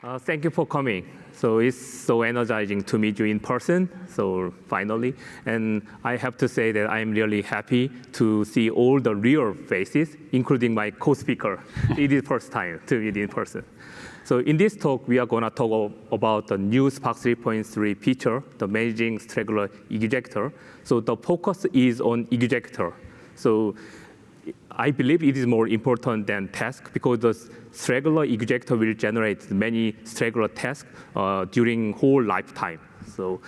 Thank you for coming. So it's so energizing to meet you in person, so finally. And I have to say that I'm really happy to see all the real faces, including my co-speaker. It is the first time to meet in person. So in this talk, we are going to talk about the new Spark 3.3 feature, the managing Straggler executor. So the focus is on executor. So I believe it is more important than task because the Straggler executor will generate many Straggler tasks during whole lifetime. So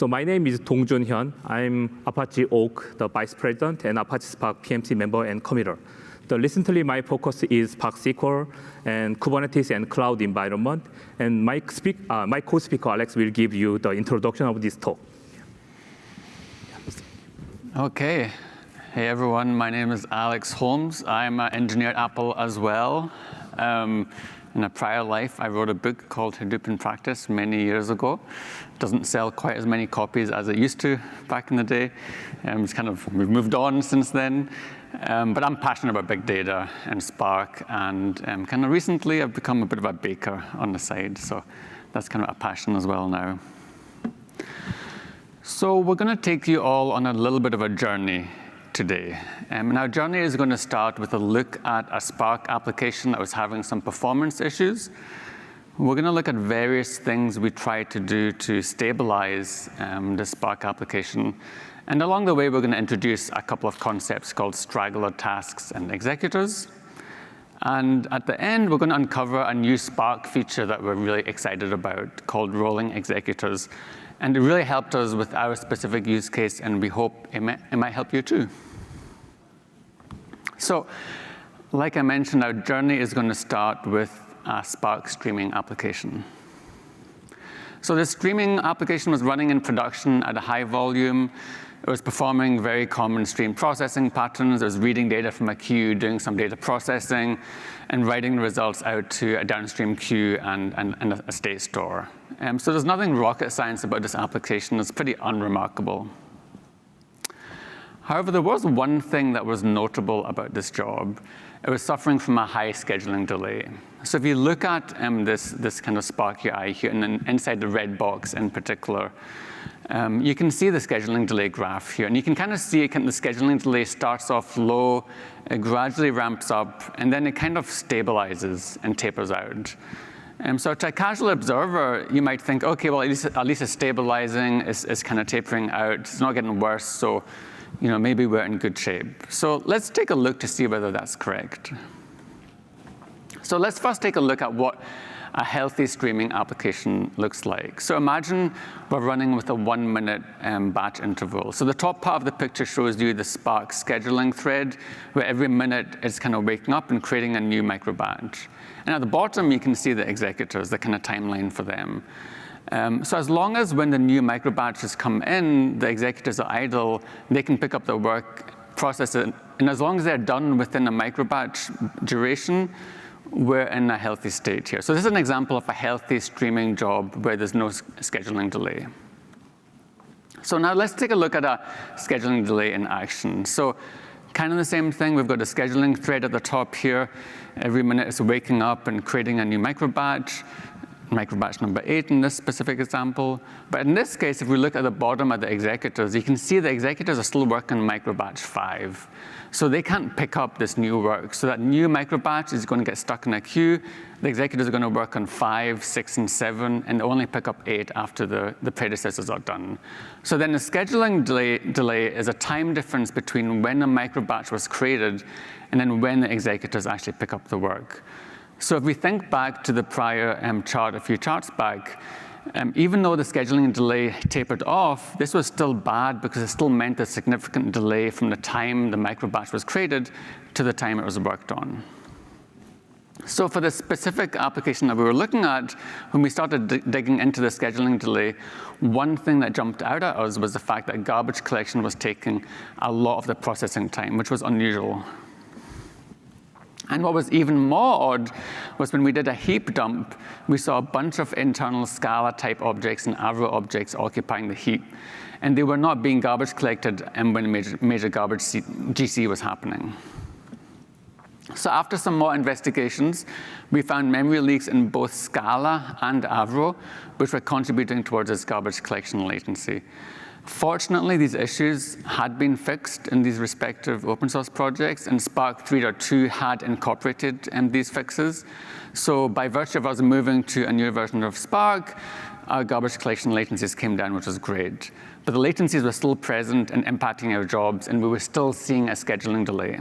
my name is Dongjun Hyun. I'm Apache Oak, the vice president, and Apache Spark PMC member and committer. Recently, my focus is Spark SQL and Kubernetes and cloud environment. And my co-speaker, Alex, will give you the introduction of this talk. OK. Hey, everyone. My name is Alex Holmes. I'm an engineer at Apple as well. In a prior life, I wrote a book called Hadoop in Practice many years ago. It doesn't sell quite as many copies as it used to back in the day. We've moved on since then. But I'm passionate about big data and Spark. And kind of recently, I've become a bit of a baker on the side. So that's kind of a passion as well now. So we're going to take you all on a little bit of a journey today. And our journey is going to start with a look at a Spark application that was having some performance issues. We're going to look at various things we tried to do to stabilize the Spark application. And along the way, we're going to introduce a couple of concepts called Straggler tasks and executors. And at the end, we're going to uncover a new Spark feature that we're really excited about called rolling executors. And it really helped us with our specific use case, and we hope it might help you too. So like I mentioned, our journey is going to start with a Spark streaming application. So this streaming application was running in production at a high volume. It was performing very common stream processing patterns. It was reading data from a queue, doing some data processing, and writing the results out to a downstream queue and a state store. So there's nothing rocket science about this application. It's pretty unremarkable. However, there was one thing that was notable about this job. It was suffering from a high scheduling delay. So if you look at this kind of Spark UI here, and then inside the red box in particular, you can see the scheduling delay graph here. And you can kind of see the scheduling delay starts off low, it gradually ramps up, and then it kind of stabilizes and tapers out. So to a casual observer, you might think, OK, well, at least it's stabilizing, it's kind of tapering out, it's not getting worse, so maybe we're in good shape. So let's take a look to see whether that's correct. So let's first take a look at what a healthy streaming application looks like. So imagine we're running with a 1-minute batch interval. So the top part of the picture shows you the Spark scheduling thread, where every minute it's kind of waking up and creating a new micro batch. And at the bottom, you can see the executors, the kind of timeline for them. So as long as when the new micro batches come in, the executors are idle, they can pick up the work, process it. And as long as they're done within a micro batch duration, we're in a healthy state here. So this is an example of a healthy streaming job where there's no scheduling delay. So now let's take a look at a scheduling delay in action. So kind of the same thing. We've got a scheduling thread at the top here. Every minute it's waking up and creating a new micro batch number 8 in this specific example. But in this case, if we look at the bottom of the executors, you can see the executors are still working microbatch 5. So they can't pick up this new work. So that new microbatch is going to get stuck in a queue. The executors are going to work on 5, 6, and 7, and only pick up 8 after the predecessors are done. So then the scheduling delay is a time difference between when a microbatch was created and then when the executors actually pick up the work. So if we think back to the prior chart a few charts back, even though the scheduling delay tapered off, this was still bad because it still meant a significant delay from the time the microbatch was created to the time it was worked on. So for the specific application that we were looking at, when we started digging into the scheduling delay, one thing that jumped out at us was the fact that garbage collection was taking a lot of the processing time, which was unusual. And what was even more odd was when we did a heap dump, we saw a bunch of internal Scala-type objects and Avro objects occupying the heap. And they were not being garbage collected when major garbage GC was happening. So after some more investigations, we found memory leaks in both Scala and Avro, which were contributing towards this garbage collection latency. Fortunately, these issues had been fixed in these respective open source projects, and Spark 3.2 had incorporated these fixes. So by virtue of us moving to a new version of Spark, our garbage collection latencies came down, which was great. But the latencies were still present and impacting our jobs, and we were still seeing a scheduling delay.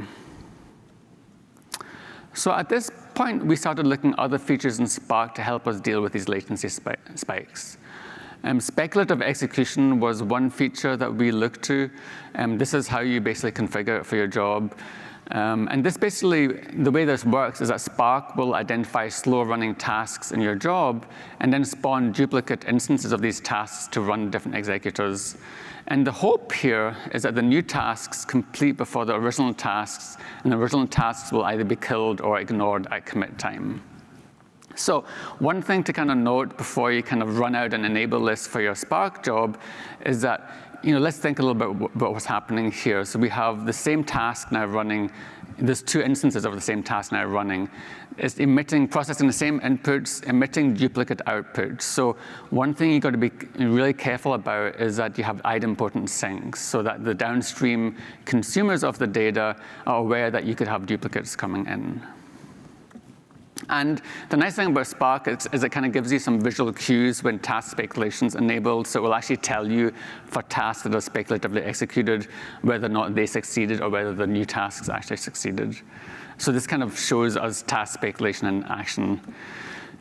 So at this point, we started looking at other features in Spark to help us deal with these latency spikes. Speculative execution was one feature that we looked to. This is how you basically configure it for your job. And this basically, the way this works is that Spark will identify slow-running tasks in your job and then spawn duplicate instances of these tasks to run different executors. And the hope here is that the new tasks complete before the original tasks, and the original tasks will either be killed or ignored at commit time. So one thing to kind of note before you kind of run out and enable this for your Spark job is that, let's think a little bit about what's happening here. So we have the same task now running. There's two instances of the same task now running. It's processing the same inputs, emitting duplicate outputs. So one thing you've got to be really careful about is that you have idempotent syncs so that the downstream consumers of the data are aware that you could have duplicates coming in. And the nice thing about Spark is it kind of gives you some visual cues when task speculation is enabled. So it will actually tell you for tasks that are speculatively executed whether or not they succeeded or whether the new tasks actually succeeded. So this kind of shows us task speculation in action.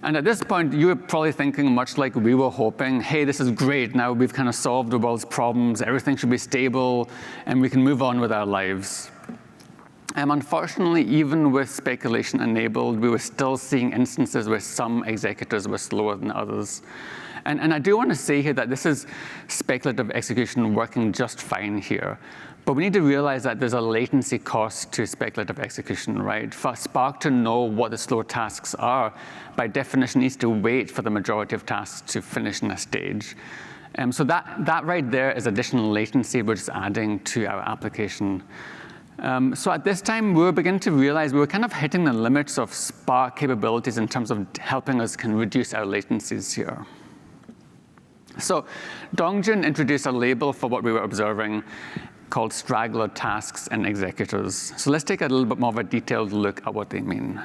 And at this point, you were probably thinking much like we were hoping, hey, this is great. Now we've kind of solved the world's problems. Everything should be stable, and we can move on with our lives. Unfortunately, even with speculation enabled, we were still seeing instances where some executors were slower than others. And I do want to say here that this is speculative execution working just fine here. But we need to realize that there's a latency cost to speculative execution, right? For Spark to know what the slow tasks are, by definition, needs to wait for the majority of tasks to finish in a stage. So that right there is additional latency which is adding to our application. So at this time, we were beginning to realize we were kind of hitting the limits of Spark capabilities in terms of helping us can reduce our latencies here. So Dongjun introduced a label for what we were observing called Straggler tasks and executors. So let's take a little bit more of a detailed look at what they mean.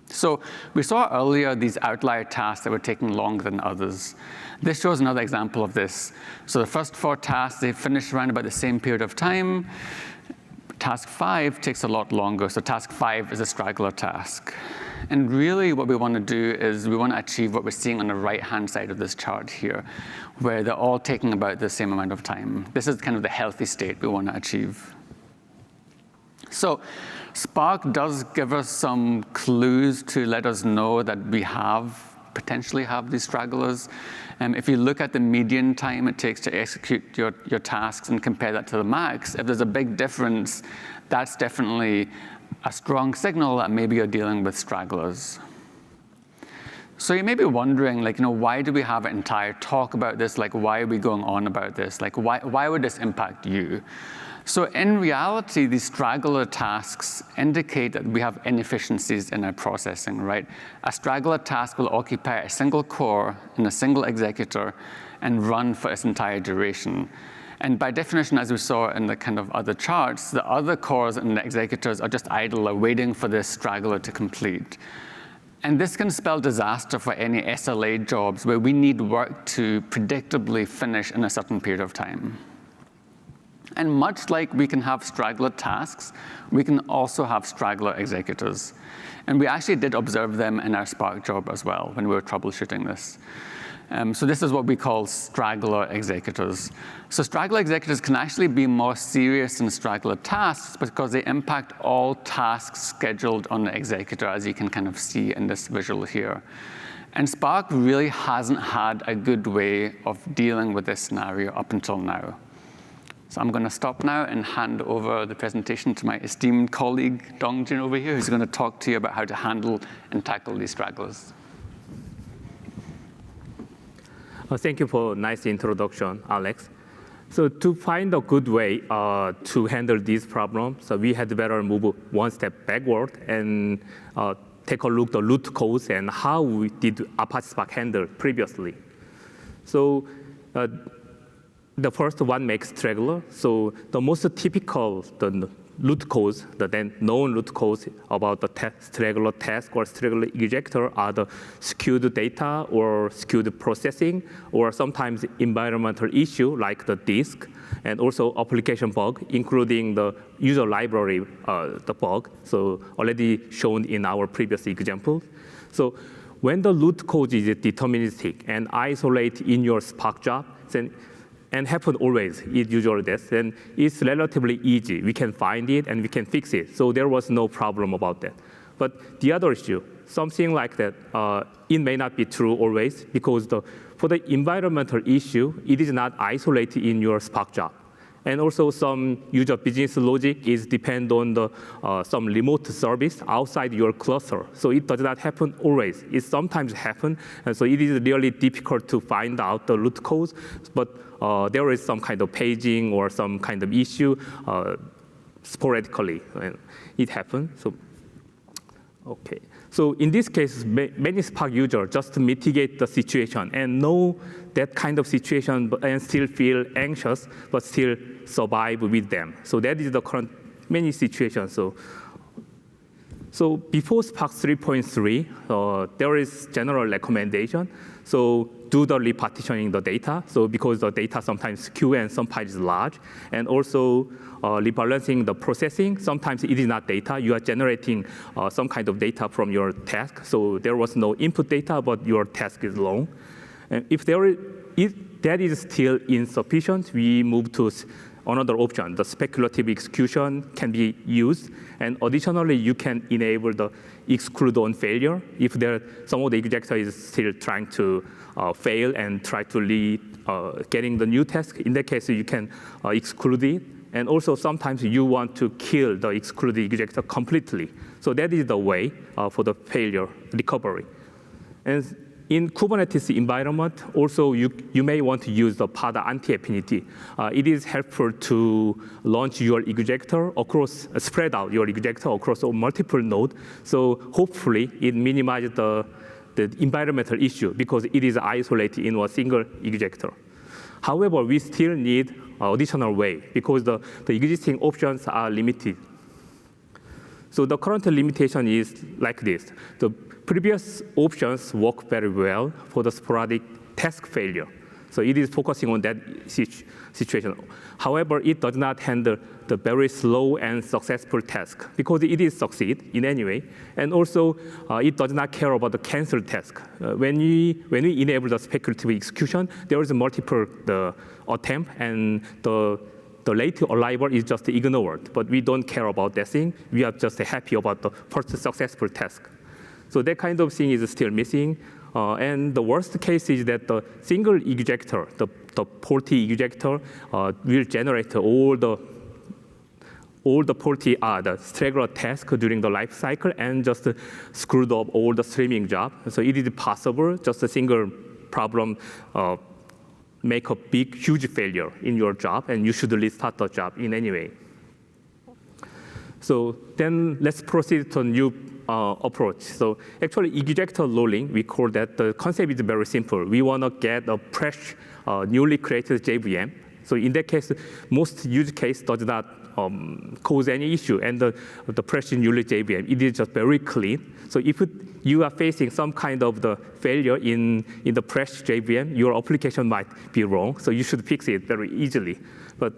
So we saw earlier these outlier tasks that were taking longer than others. This shows another example of this. So the first 4 tasks, they finished around about the same period of time. Task 5 takes a lot longer. So task 5 is a straggler task. And really what we want to do is we want to achieve what we're seeing on the right-hand side of this chart here, where they're all taking about the same amount of time. This is kind of the healthy state we want to achieve. So Spark does give us some clues to let us know that we potentially have these stragglers. If you look at the median time it takes to execute your tasks and compare that to the max, if there's a big difference, that's definitely a strong signal that maybe you're dealing with stragglers. So you may be wondering, why do we have an entire talk about this? Why are we going on about this? Why would this impact you? So in reality, these straggler tasks indicate that we have inefficiencies in our processing, right? A straggler task will occupy a single core in a single executor and run for its entire duration. And by definition, as we saw in the kind of other charts, the other cores and the executors are just idle, are waiting for this straggler to complete. And this can spell disaster for any SLA jobs where we need work to predictably finish in a certain period of time. And much like we can have straggler tasks, we can also have straggler executors. And we actually did observe them in our Spark job as well when we were troubleshooting this. So this is what we call straggler executors. So straggler executors can actually be more serious than straggler tasks because they impact all tasks scheduled on the executor, as you can kind of see in this visual here. And Spark really hasn't had a good way of dealing with this scenario up until now. So I'm going to stop now and hand over the presentation to my esteemed colleague, Dongjun, over here, who's going to talk to you about how to handle and tackle these stragglers. Thank you for a nice introduction, Alex. So to find a good way to handle these problems, so we had better move one step backward and take a look at the root cause and how we did Apache Spark handle previously. So the first one makes Straggler. So the most typical the root cause, the then known root cause about the Straggler task or Straggler ejector are the skewed data or skewed processing, or sometimes environmental issue like the disk, and also application bug, including the user library, the bug, so already shown in our previous example. So when the root cause is deterministic and isolate in your Spark job, then and happen always, it usually does, and it's relatively easy. We can find it and we can fix it. So there was no problem about that. But the other issue, something like that, it may not be true always, because for the environmental issue, it is not isolated in your Spark job. And also some user business logic is depend on the some remote service outside your cluster. So it does not happen always. It sometimes happens, and so it is really difficult to find out the root cause. But there is some kind of paging or some kind of issue sporadically, and it happens. So, okay. So in this case, many Spark users just mitigate the situation and know that kind of situation and still feel anxious, but still survive with them. So that is the current many situations. So before Spark 3.3, there is general recommendation. So do the repartitioning the data. So because the data sometimes skew and sometimes large, and also rebalancing the processing. Sometimes it is not data. You are generating some kind of data from your task. So there was no input data, but your task is long. And if that is still insufficient, we move to another option. The speculative execution can be used. And additionally, you can enable the exclude on failure. If some of the executor is still trying to fail and try to getting the new task, in that case, you can exclude it. And also, sometimes you want to kill the excluded executor completely. So that is the way for the failure recovery. And in Kubernetes environment, also you may want to use the PADA anti-affinity. It is helpful to launch your executor across, spread out your executor across multiple nodes. So hopefully it minimizes the environmental issue because it is isolated in a single executor. However, we still need additional way because the existing options are limited. So the current limitation is like this. The previous options work very well for the sporadic task failure. So it is focusing on that situation. However, it does not handle the very slow and successful task because it is succeed in any way. And also, it does not care about the canceled task. When we enable the speculative execution, there is multiple attempt, and the late arrival is just ignored. But we don't care about that thing. We are just happy about the first successful task. So that kind of thing is still missing. And the worst case is that the single executor, the faulty executor, will generate all the faulty the Straggler task during the life cycle and just screwed up all the streaming job. So it is possible just a single problem make a huge failure in your job, and you should restart the job in any way. So then let's proceed to a new approach. So actually, executor rolling, we call that. The concept is very simple. We want to get a fresh, newly created JVM. So in that case, most use case does not cause any issue, and the fresh newly JVM, it is just very clean. So if you are facing some kind of the failure in the fresh JVM, your application might be wrong. So you should fix it very easily. But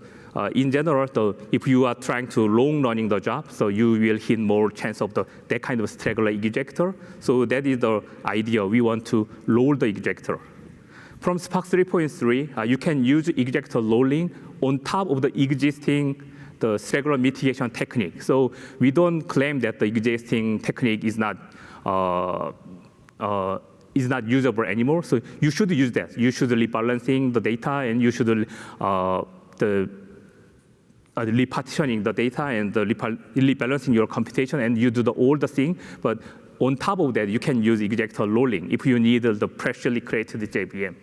in general, if you are trying to long running the job, so you will hit more chance of that kind of Straggler executor. So that is the idea. We want to roll the executor. From Spark 3.3, you can use executor rolling on top of the existing Straggler mitigation technique. So we don't claim that the existing technique is not usable anymore. So you should use that. You should rebalancing the data, and you should repartitioning the data and rebalancing your computation, and you do all the thing. But on top of that, you can use executor rolling if you need the freshly created JVM.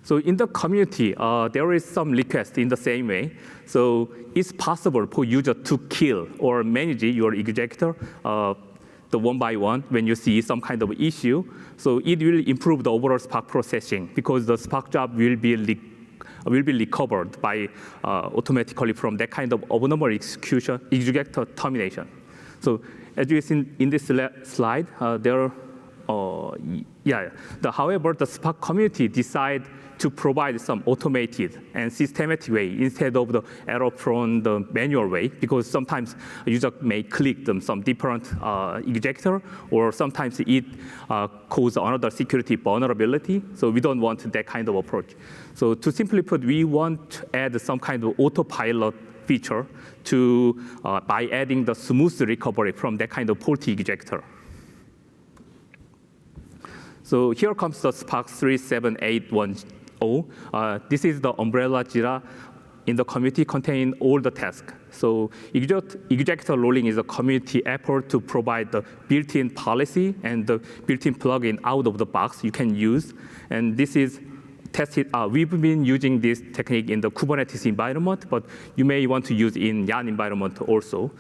So in the community, there is some request in the same way. So it's possible for user to kill or manage your executor the one by one when you see some kind of issue. So it will improve the overall Spark processing because the Spark job will be recovered by automatically from that kind of abnormal executor termination. So as you see in this slide, however, the Spark community decide to provide some automated and systematic way instead of the error-prone the manual way, because sometimes a user may click some different executor, or sometimes it causes another security vulnerability. So we don't want that kind of approach. So to simply put, we want to add some kind of autopilot feature to by adding the smooth recovery from that kind of faulty executor. So here comes the Spark 37810. This is the umbrella Jira in the community contain all the tasks. So executor rolling is a community effort to provide the built-in policy and the built-in plugin out of the box you can use. And this is tested. We've been using this technique in the Kubernetes environment, but you may want to use in Yarn environment also.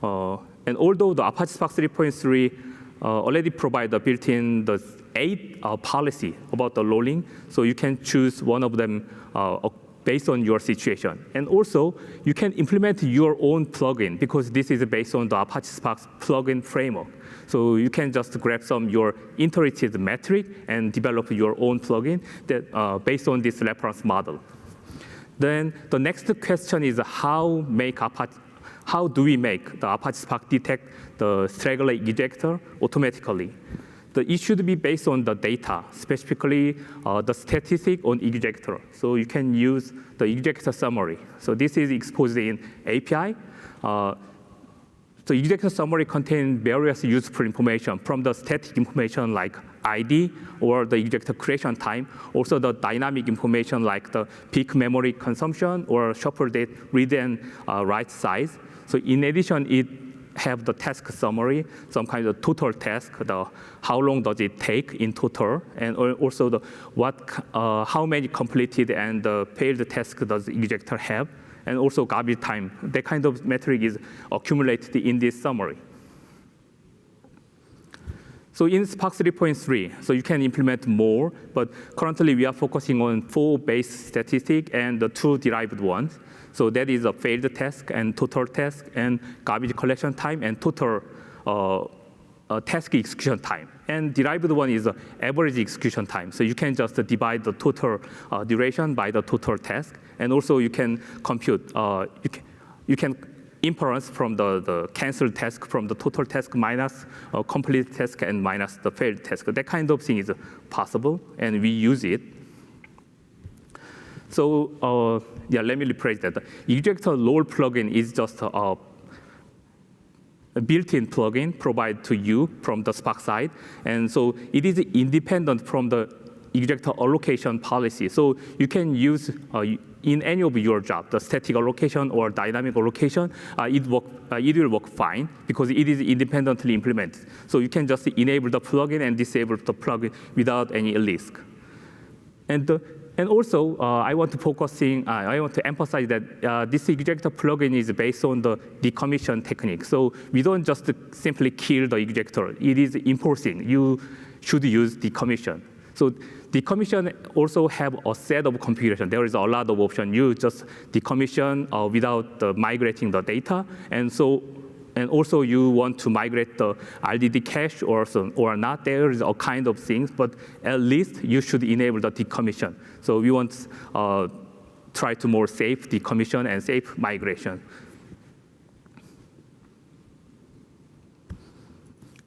And although the Apache Spark 3.3 already provide the built-in 8 policy about the rolling, so you can choose one of them based on your situation. And also, you can implement your own plugin because this is based on the Apache Spark plugin framework. So you can just grab some your iterated metric and develop your own plugin that based on this reference model. Then the next question is how do we make the Apache Spark detect the Straggler executor automatically? It should be based on the data, specifically the statistic on executor. So you can use the executor summary. So this is exposed in API. So executor summary contains various useful information from the static information like ID or the executor creation time, also the dynamic information like the peak memory consumption or shuffle date, read and write size. So in addition, it have the task summary, some kind of total task, how long does it take in total, and also how many completed and failed tasks does the executor have, and also garbage time. That kind of metric is accumulated in this summary. So in Spark 3.3, so you can implement more, but currently we are focusing on 4 base statistics and the 2 derived ones. So that is a failed task and total task and garbage collection time and total task execution time. And derived one is average execution time. So you can just divide the total duration by the total task. And also you can compute, you can inference from the canceled task from the total task minus complete task and minus the failed task. That kind of thing is possible, and we use it. So let me rephrase that. Executor roll plugin is just a built-in plugin provided to you from the Spark side. And so it is independent from the executor allocation policy. So you can use in any of your job, the static allocation or dynamic allocation, it will work fine because it is independently implemented. So you can just enable the plugin and disable the plugin without any risk. And also, I want to emphasize that this executor plugin is based on the decommission technique. So we don't just simply kill the executor. It is enforcing. You should use decommission. So decommission also have a set of configuration. There is a lot of options. You just decommission without migrating the data. And also you want to migrate the RDD cache or not. There is all kind of things, but at least you should enable the decommission. So we want try to more safe decommission and safe migration.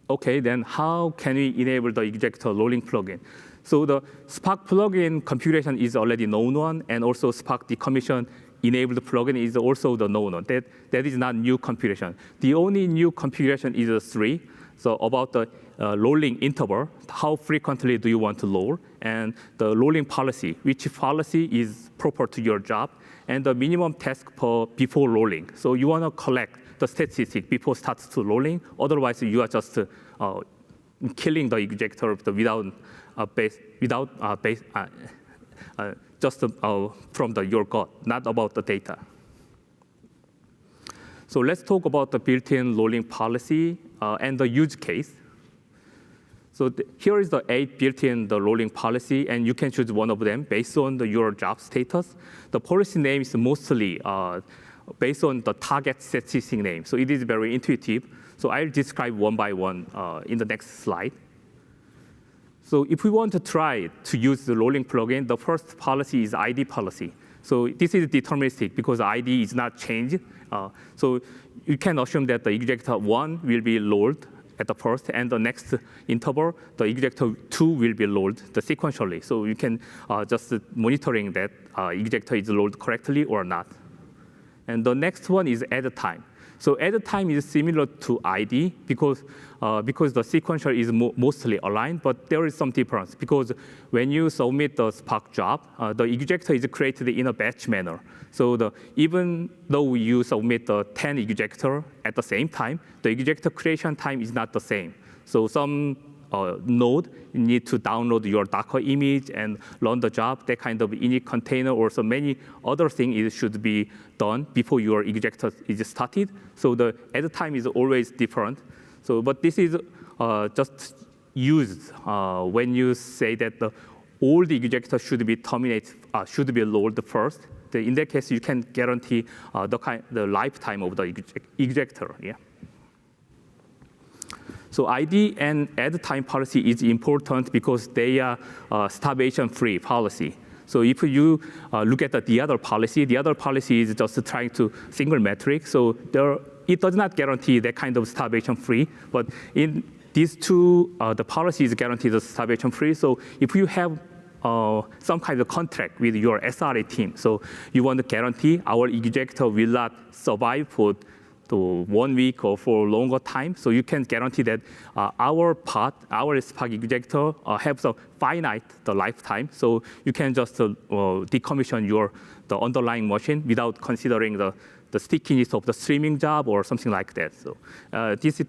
Okay, then how can we enable the executor rolling plugin? So the Spark plugin configuration is already known one, and also Spark decommission enabled plugin is also the known one. That is not new configuration. The only new configuration is 3. So about the rolling interval, how frequently do you want to roll, and the rolling policy, which policy is proper to your job, and the minimum task before rolling. So you want to collect the statistic before starts to rolling. Otherwise, you are just killing the executor without just from your code, not about the data. So let's talk about the built-in rolling policy and the use case. So here is the 8 built-in rolling policy, and you can choose one of them based on your job status. The policy name is mostly based on the target statistic name. So it is very intuitive. So I'll describe one by one in the next slide. So if we want to try to use the rolling plugin, the first policy is ID policy. So this is deterministic because ID is not changed. So you can assume that the executor 1 will be rolled at the first, and the next interval, the executor 2 will be rolled sequentially. So you can just monitoring that executor is rolled correctly or not. And the next one is add time. So add time is similar to ID because the sequential is mostly aligned, but there is some difference because when you submit the Spark job, the executor is created in a batch manner. So even though you submit the 10 executor at the same time, the executor creation time is not the same. So some node, you need to download your Docker image and run the job, that kind of init container or so many other things should be done before your executor is started. So the add time is always different. So, but this is just used when you say that all the executors should be terminated, should be rolled first. In that case, you can guarantee the lifetime of the executor. Yeah. So ID and add time policy is important because they are starvation-free policy. So if you look at the other policy is just trying to single metric. So it does not guarantee that kind of starvation-free. But in these two, the policy is guaranteed starvation-free. So if you have some kind of contract with your SRE team, so you want to guarantee our executor will not survive for 1 week or for longer time. So you can guarantee that our Spark executor has a finite lifetime. So you can just decommission the underlying machine without considering the stickiness of the streaming job or something like that. So this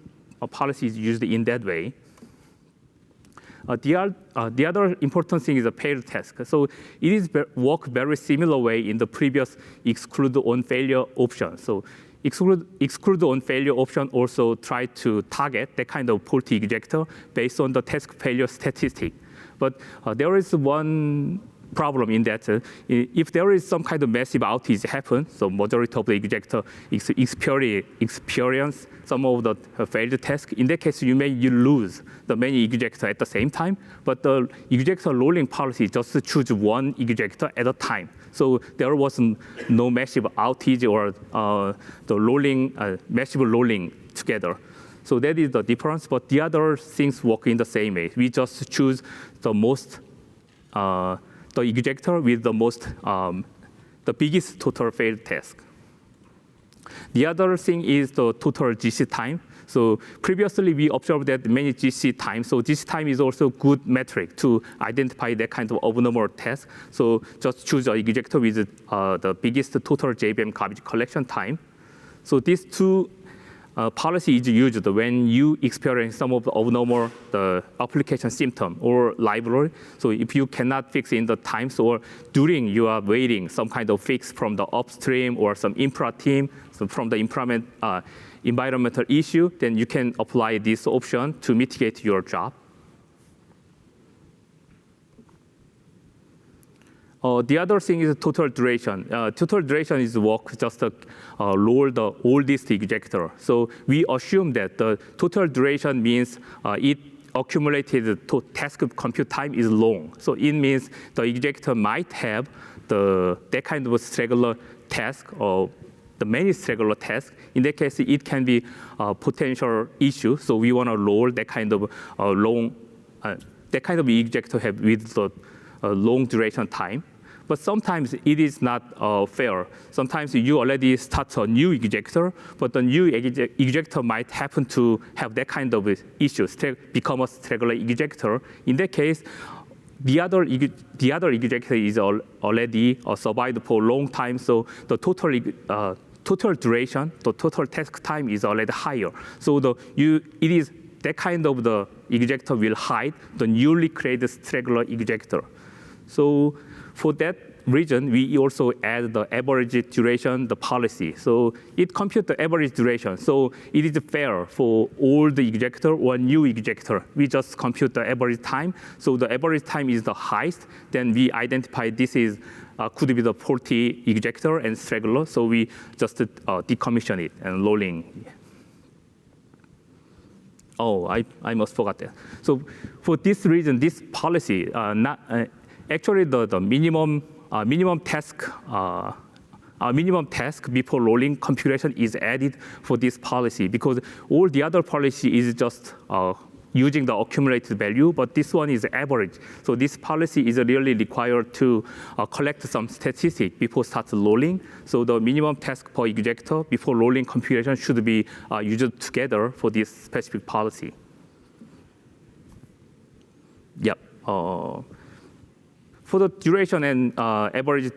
policy is used in that way. The other important thing is a paired task. So it is work very similar way in the previous exclude on failure option. So exclude on failure option also try to target that kind of faulty executor based on the task failure statistic. But there is one problem in that if there is some kind of massive outage happen, so majority of the executor experience some of the failed task. In that case, you lose the many executor at the same time, but the executor rolling policy just choose one executor at a time. So there was no massive outage or the rolling, massive rolling together. So that is the difference, but the other things work in the same way. We just choose the most, the executor with the biggest total failed task. The other thing is the total GC time. So previously we observed that many GC time. So GC time is also good metric to identify that kind of abnormal task. So just choose an executor with the biggest total JVM garbage collection time. So these two policy is used when you experience some of the abnormal application symptom or library. So if you cannot fix in the times or during you are waiting some kind of fix from the upstream or some infra team, so from the environmental issue, then you can apply this option to mitigate your job. The other thing is total duration. Total duration is work just roll the oldest executor. So we assume that the total duration means it accumulated task compute time is long. So it means the executor might have that kind of straggler task or the many straggler tasks. In that case, it can be a potential issue. So we want to roll that kind of that kind of executor have with the long duration time. But sometimes it is not fair. Sometimes you already start a new executor, but the new executor might happen to have that kind of issue, become a straggler executor. In that case, the other executor is already survived for a long time, so the total duration, the total task time is already higher. So it is that kind of the executor will hide the newly created straggler executor. So for that reason, we also add the average duration, the policy. So it computes the average duration. So it is fair for all the executor or new executor. We just compute the average time. So the average time is the highest. Then we identify this is could be the faulty executor and straggler. So we just decommission it and rolling. Oh, I must forgot that. So for this reason, this policy, actually the minimum task before rolling configuration is added for this policy because all the other policy is just using the accumulated value, but this one is average. So this policy is really required to collect some statistics before start rolling. So the minimum task per executor before rolling configuration should be used together for this specific policy. Yep. For the duration and average,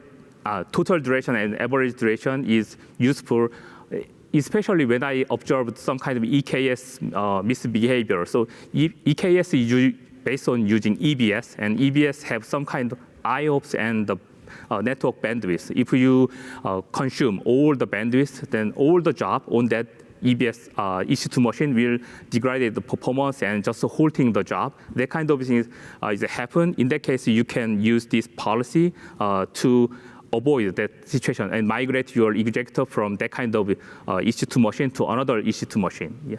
total duration and average duration is useful, especially when I observed some kind of EKS misbehavior. So EKS is based on using EBS, and EBS have some kind of IOPS and the network bandwidth. If you consume all the bandwidth, then all the job on that EBS EC2 machine will degrade the performance and just halting the job. That kind of thing is happen. In that case, you can use this policy to avoid that situation and migrate your executor from that kind of EC2 machine to another EC2 machine. Yeah.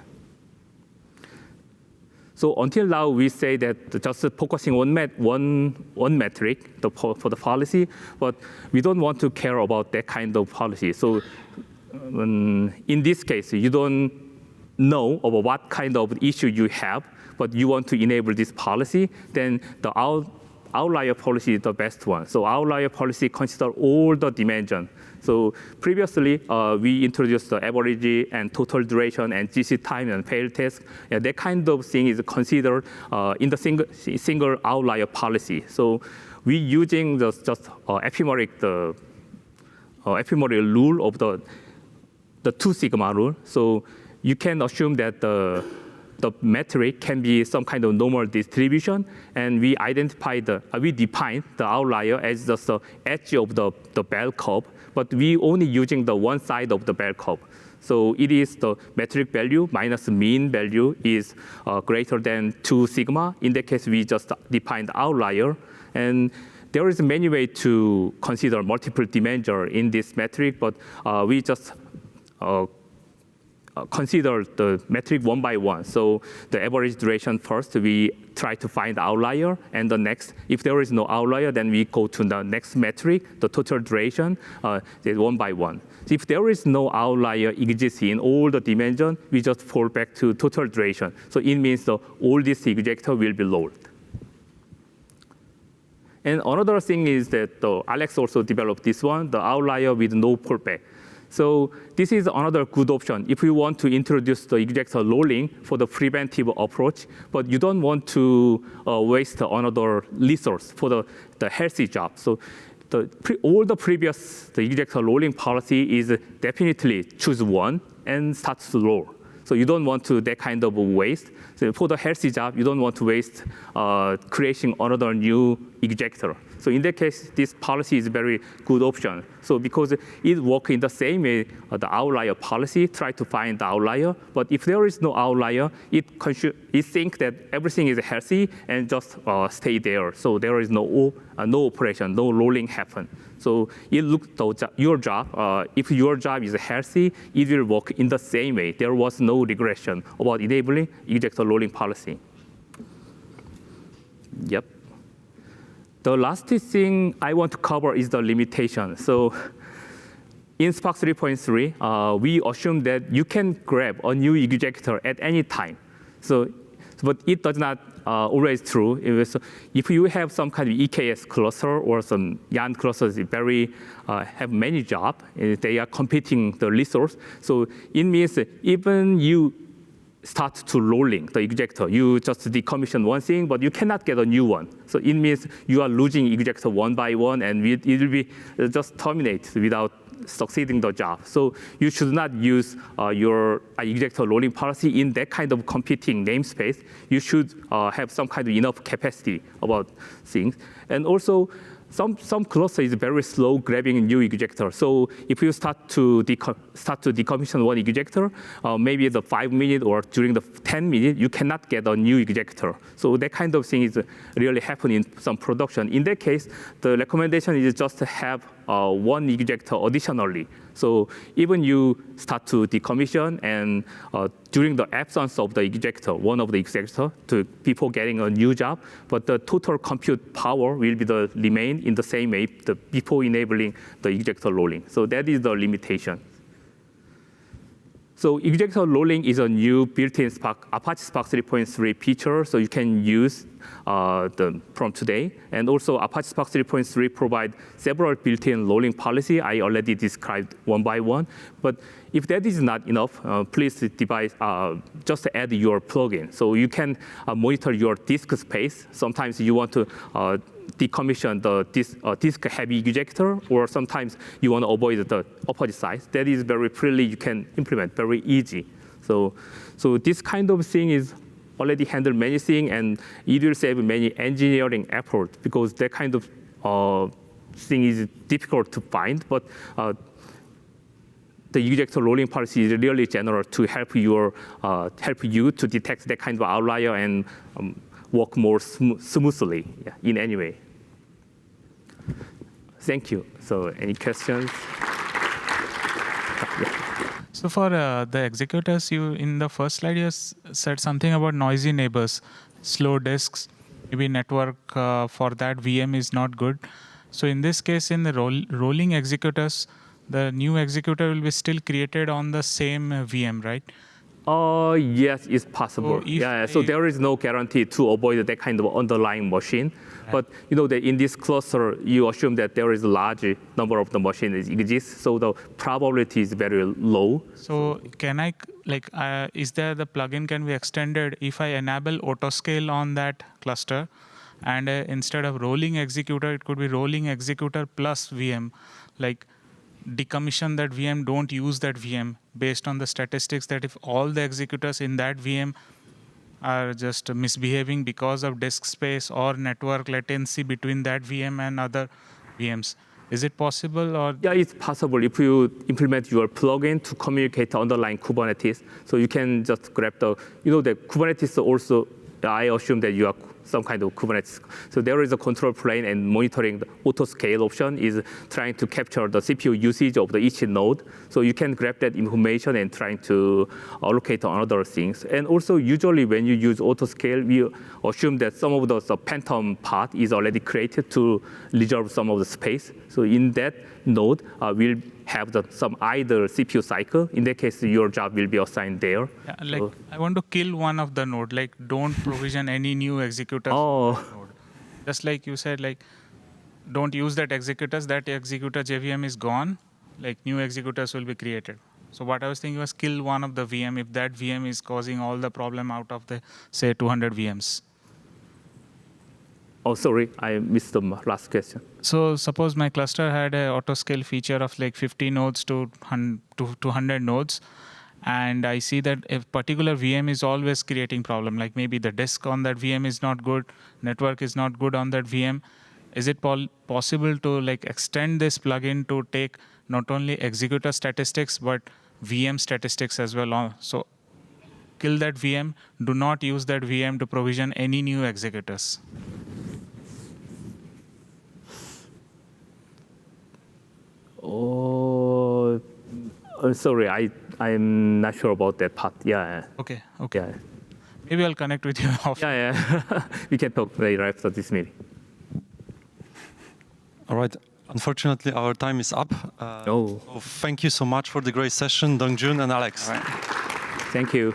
So until now, we say that just focusing on one metric for the policy, but we don't want to care about that kind of policy. So in this case, you don't know about what kind of issue you have, but you want to enable this policy, then the outlier policy is the best one. So outlier policy considers all the dimensions. So previously, we introduced the average and total duration and GC time and fail test. Yeah, that kind of thing is considered in the single outlier policy. So we using just ephemeral rule of the 2 sigma rule. So you can assume that the metric can be some kind of normal distribution, and we define the outlier as just the edge of the bell curve, but we only using the one side of the bell curve. So it is the metric value minus mean value is greater than 2 sigma. In that case, we just define the outlier, and there is many ways to consider multiple dimensions in this metric, but we just consider the metric one by one. So the average duration first, we try to find the outlier, and the next, if there is no outlier, then we go to the next metric, the total duration, one by one. If there is no outlier exists in all the dimensions, we just fall back to total duration. So it means all this executor will be lowered. And another thing is that Alex also developed this one, the outlier with no fallback. So this is another good option if you want to introduce the executor rolling for the preventive approach, but you don't want to waste another resource for the healthy job. So all the previous executor rolling policy is definitely choose one and start to roll. So you don't want to that kind of waste. So for the healthy job, you don't want to waste creating another new executor. So in that case, this policy is a very good option. So because it works in the same way, the outlier policy, try to find the outlier. But if there is no outlier, it thinks that everything is healthy and just stay there. So there is no operation, no rolling happen. So it looks your job. If your job is healthy, it will work in the same way. There was no regression about enabling executor rolling policy. Yep. The last thing I want to cover is the limitation. So in Spark 3.3, we assume that you can grab a new executor at any time. But it does not always true. If you have some kind of EKS cluster or some YARN clusters have many jobs, they are competing the resource. So it means even you start to rolling the executor. You just decommission one thing, but you cannot get a new one. So it means you are losing executor one by one, and it will be just terminate without succeeding the job. So you should not use your executor rolling policy in that kind of competing namespace. You should have some kind of enough capacity about things. And also, some cluster is very slow grabbing a new executor. So if you start to decommission one executor, maybe the 5 minutes or during the 10 minutes, you cannot get a new executor. So that kind of thing is really happening in some production. In that case, the recommendation is just to have one executor additionally. So even you start to decommission and during the absence of the executor, one of the executor, to before getting a new job, but the total compute power will be remain in the same way before enabling the executor rolling. So that is the limitation. So executor rolling is a new built-in Apache Spark 3.3 feature, so you can use from today. And also Apache Spark 3.3 provide several built-in rolling policy I already described one by one. But if that is not enough, please just add your plugin. So you can monitor your disk space. Sometimes you want to decommission the disk-heavy executor, or sometimes you want to avoid the opposite side. That is very freely you can implement, very easy. So this kind of thing is already handle many things, and it will save many engineering effort because that kind of thing is difficult to find. But the executor rolling policy is really general to help you to detect that kind of outlier and work more smoothly in any way. Thank you. So any questions? So for the executors, you in the first slide you said something about noisy neighbors, slow disks, maybe network for that VM is not good. So in this case, in the rolling executors, the new executor will be still created on the same VM, right? Yes, it's possible. So there is no guarantee to avoid that kind of underlying machine. Right. But that in this cluster, you assume that there is a large number of the machines exist, so the probability is very low. So can I, is there the plugin can be extended if I enable autoscale on that cluster, and instead of rolling executor, it could be rolling executor plus VM, decommission that VM, don't use that VM based on the statistics that if all the executors in that VM are just misbehaving because of disk space or network latency between that VM and other VMs. Is it possible? Or yeah, it's possible if you implement your plugin to communicate the underlying Kubernetes. So you can just grab the Kubernetes also, I assume that you are some kind of Kubernetes. So there is a control plane, and monitoring the auto scale option is trying to capture the CPU usage of each node. So you can grab that information and trying to allocate on other things. And also usually when you use auto scale, we assume that some of the phantom part is already created to reserve some of the space. So in that node, we'll have some idle CPU cycle. In that case, your job will be assigned there. Yeah, I want to kill one of the node, don't provision any new executors. Node. Just like you said, don't use that executors. That executor JVM is gone. New executors will be created. So what I was thinking was kill one of the VM if that VM is causing all the problem out of the, say, 200 VMs. Oh, sorry, I missed the last question. So suppose my cluster had an autoscale feature of 50 nodes to 100 nodes, and I see that a particular VM is always creating problem, maybe the disk on that VM is not good, network is not good on that VM. Is it possible to extend this plugin to take not only executor statistics, but VM statistics as well? So kill that VM, do not use that VM to provision any new executors. Oh, sorry, I'm not sure about that part. Yeah. Okay. Yeah. Maybe I'll connect with you after. Yeah. We can talk later after this meeting. All right. Unfortunately, our time is up. So thank you so much for the great session, Dongjun and Alex. All right. Thank you.